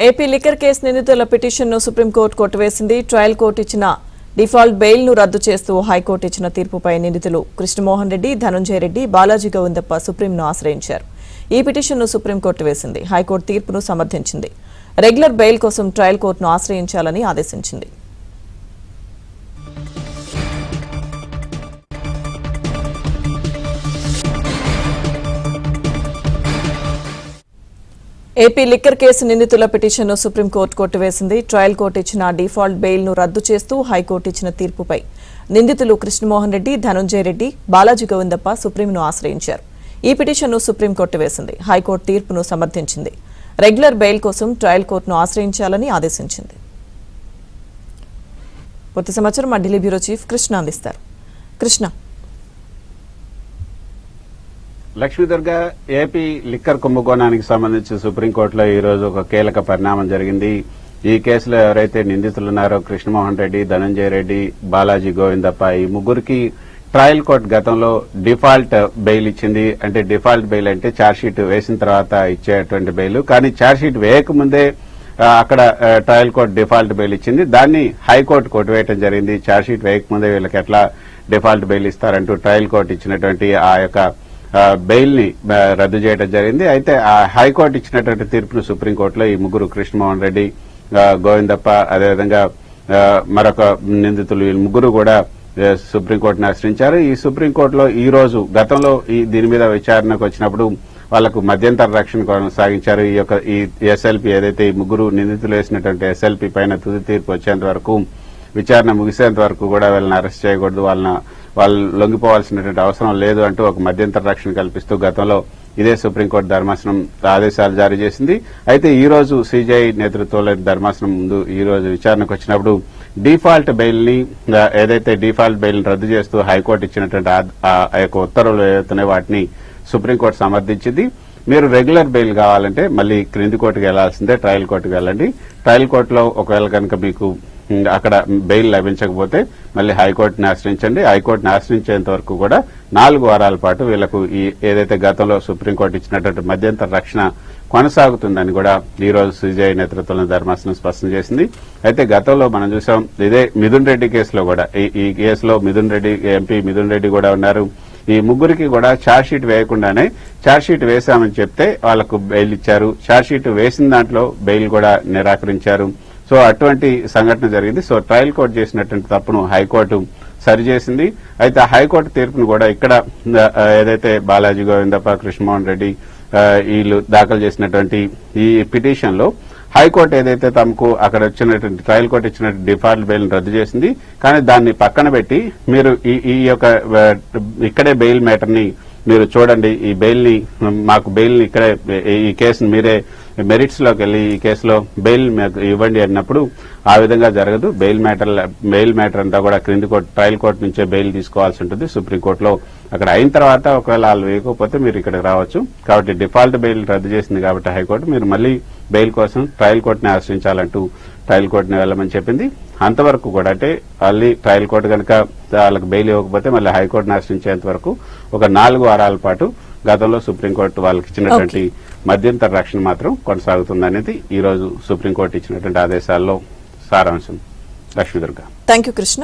AP liquor case నిందితుల పిటిషన్ను supreme court కొట్టివేసింది. ట్రయల్ కోర్టు ఇచ్చిన డిఫాల్ట్ బెయిల్ను రద్దు చేస్తూ హైకోర్టు ఇచ్చిన తీర్పుపై నిందితులు కృష్ణమోహన్ రెడ్డి, ధనంజయ రెడ్డి, బాలాజీ గోవిందప్ప సుప్రీంను ఆశ్రయించారు. ఈ పిటిషన్ను సుప్రీంకోర్టు వేసింది. హైకోర్టు తీర్పును సమర్థించింది. రెగ్యులర్ బెయిల్ కోసం ట్రయల్ కోర్టును ఆశ్రయించాలని ఆదేశించింది. ఏపీ లిక్కర్ కేసు నిందితుల పిటిషన్ను సుప్రీంకోర్టు కొట్టివేసింది. ట్రయల్ కోర్టు ఇచ్చిన డిఫాల్ట్ బెయిల్ను రద్దు చేస్తూ హైకోర్టు ఇచ్చిన తీర్పుపై నిందితులు కృష్ణమోహన్ రెడ్డి, ధనంజయ రెడ్డి, బాలాజీ గోవిందప్ప సుప్రీంను ఆశ్రయించారు. ఈ పిటిషన్ను సుప్రీంకోర్టు వేసింది. హైకోర్టు తీర్పును సమర్థించింది. రెగ్యులర్ బెయిల్ కోసం ట్రయల్ కోర్టును ఆశ్రయించాలని ఆదేశించింది. పూర్తి సమాచారం మా ఢిల్లీ బ్యూరో చీఫ్ కృష్ణ అందిస్తారు. కృష్ణ, లక్ష్మీదుర్గ, ఏపీ లిక్కర్ కుంభకోణానికి సంబంధించి సుప్రీంకోర్టులో ఈ రోజు ఒక కీలక పరిణామం జరిగింది. ఈ కేసులో ఎవరైతే నిందితులు ఉన్నారో కృష్ణమోహన్ రెడ్డి, ధనంజయ రెడ్డి, బాలాజీ గోవిందప్ప, ఈ ముగ్గురికి ట్రయల్ కోర్టు గతంలో డిఫాల్ట్ బెయిల్ ఇచ్చింది. అంటే డిఫాల్ట్ బెయిల్ అంటే ఛార్జ్షీట్ వేసిన తర్వాత ఇచ్చేటువంటి బెయిల్. కానీ ఛార్జ్షీట్ వేయకముందే అక్కడ ట్రయల్ కోర్టు డిఫాల్ట్ బెయిల్ ఇచ్చింది. దాన్ని హైకోర్టు కొట్టివేయడం జరిగింది. ఛార్జ్షీట్ వేయకముందే వీళ్ళకి ఎట్లా డిఫాల్ట్ బెయిల్ ఇస్తారంటూ ట్రయల్ కోర్టు ఇచ్చినటువంటి ఆ యొక్క బెయిల్ ని రద్దు చేయడం జరిగింది. అయితే ఆ హైకోర్టు ఇచ్చినటువంటి తీర్పును సుప్రీంకోర్టులో ఈ ముగ్గురు కృష్ణమోహన్ రెడ్డి, గోవిందప్ప, అదేవిధంగా మరొక నిందితులు వీళ్ళు ముగ్గురు కూడా సుప్రీంకోర్టును ఆశ్రయించారు. ఈ సుప్రీంకోర్టులో ఈ రోజు గతంలో దీని మీద విచారణకు వచ్చినప్పుడు వాళ్లకు మధ్యంతర రక్షణ కొనసాగించారు. ఈ ఎస్ఎల్పీ ఏదైతే ఈ ముగ్గురు నిందితులు వేసినటువంటి ఎస్ఎల్పీ పైన తుది తీర్పు వచ్చేంత వరకు, విచారణ ముగిసేంత వరకు కూడా వీళ్ళని అరెస్ట్ చేయకూడదు, వాళ్ళు లొంగిపోవాల్సినటువంటి అవసరం లేదు అంటూ ఒక మధ్యంతర రక్షణ కల్పిస్తూ గతంలో ఇదే సుప్రీంకోర్టు ధర్మాసనం ఆదేశాలు జారీ చేసింది. అయితే ఈ రోజు సీజీఐ నేతృత్వంలోని ధర్మాసనం ముందు ఈ రోజు విచారణకు వచ్చినప్పుడు డిఫాల్ట్ బెయిల్ ని ఏదైతే డిఫాల్ట్ బెయిల్ ని రద్దు చేస్తూ హైకోర్టు ఇచ్చినటువంటి ఆ యొక్క ఉత్తర్వులు ఏవైతున్నాయో వాటిని సుప్రీంకోర్టు సమర్థించింది. మీరు రెగ్యులర్ బెయిల్ కావాలంటే మళ్లీ క్రింది కోర్టుకు వెళ్లాల్సిందే, ట్రయల్ కోర్టుకు వెళ్ళండి. ట్రయల్ కోర్టులో ఒకవేళ కనుక మీకు అక్కడ బెయిల్ లభించకపోతే మళ్లీ హైకోర్టుని ఆశ్రయించండి. హైకోర్టుని ఆశ్రయించేంత వరకు కూడా 4 వారాల పాటు వీళ్లకు ఏదైతే గతంలో సుప్రీంకోర్టు ఇచ్చినటువంటి మధ్యంతర రక్షణ కొనసాగుతుందని కూడా ఈ రోజు సీజీఐ నేతృత్వంలో ధర్మాసనం స్పష్టం చేసింది. అయితే గతంలో మనం చూసాం ఇదే మిథున్ రెడ్డి కేసులో కూడా, ఈ కేసులో మిథున్ రెడ్డి, ఎంపీ మిథున్ రెడ్డి కూడా ఉన్నారు. ఈ ముగ్గురికి కూడా ఛార్జ్షీట్ వేయకుండానే ఛార్జ్షీట్ వేశామని చెప్తే వాళ్లకు బెయిల్ ఇచ్చారు. ఛార్జ్షీట్ వేసిన దాంట్లో బెయిల్ కూడా నిరాకరించారు. సో అటువంటి సంఘటన జరిగింది. సో ట్రయల్ కోర్టు చేసినటువంటి తప్పును హైకోర్టు సరిచేసింది. అయితే హైకోర్టు తీర్పును కూడా ఇక్కడ ఏదైతే బాలాజీ గోవిందప్ప, కృష్ణమోహన్ రెడ్డి వీళ్ళు దాఖలు చేసినటువంటి ఈ పిటిషన్ లో హైకోర్టు ఏదైతే తమకు అక్కడ వచ్చినటువంటి ట్రయల్ కోర్టు ఇచ్చినటువంటి డిఫాల్ట్ బెయిల్ రద్దు చేసింది. కానీ దాన్ని పక్కన పెట్టి మీరు ఈ యొక్క ఇక్కడే బెయిల్ మ్యాటర్ ని మీరు చూడండి, ఈ బెయిల్ ని మాకు బెయిల్ ని ఇక్కడే ఈ కేసును మీరే మెరిట్స్ లోకి వెళ్లి ఈ కేసులో బెయిల్ ఇవ్వండి అన్నప్పుడు ఆ విధంగా జరగదు. బెయిల్ మ్యాటర్ అంతా కూడా క్రింది కోర్టు, ట్రయల్ కోర్టు నుంచే బెయిల్ తీసుకోవాల్సి ఉంటుంది. సుప్రీంకోర్టులో అక్కడ అయిన తర్వాత ఒకవేళ వాళ్ళు వేయకపోతే మీరు ఇక్కడికి రావచ్చు. కాబట్టి డిఫాల్ట్ బెయిల్ రద్దు చేసింది కాబట్టి హైకోర్టు మీరు మళ్లీ బెయిల్ కోసం ట్రయల్ కోర్టుని ఆశ్రయించాలంటూ ట్రయల్ కోర్టుని వెళ్లమని చెప్పింది. అంతవరకు కూడా అంటే మళ్ళీ ట్రయల్ కోర్టు కనుక వాళ్ళకి బెయిల్ ఇవ్వకపోతే మళ్ళీ హైకోర్టుని ఆశ్రయించేంత వరకు ఒక 4 వారాల పాటు గతంలో సుప్రీంకోర్టు వాళ్ళకి ఇచ్చినటువంటి మధ్యంతర రక్షణ మాత్రం కొనసాగుతుందనేది ఈ రోజు సుప్రీంకోర్టు ఇచ్చినటువంటి ఆదేశాల్లో సారాంశం. లక్ష్మీదుర్గ. Thank you Krishna.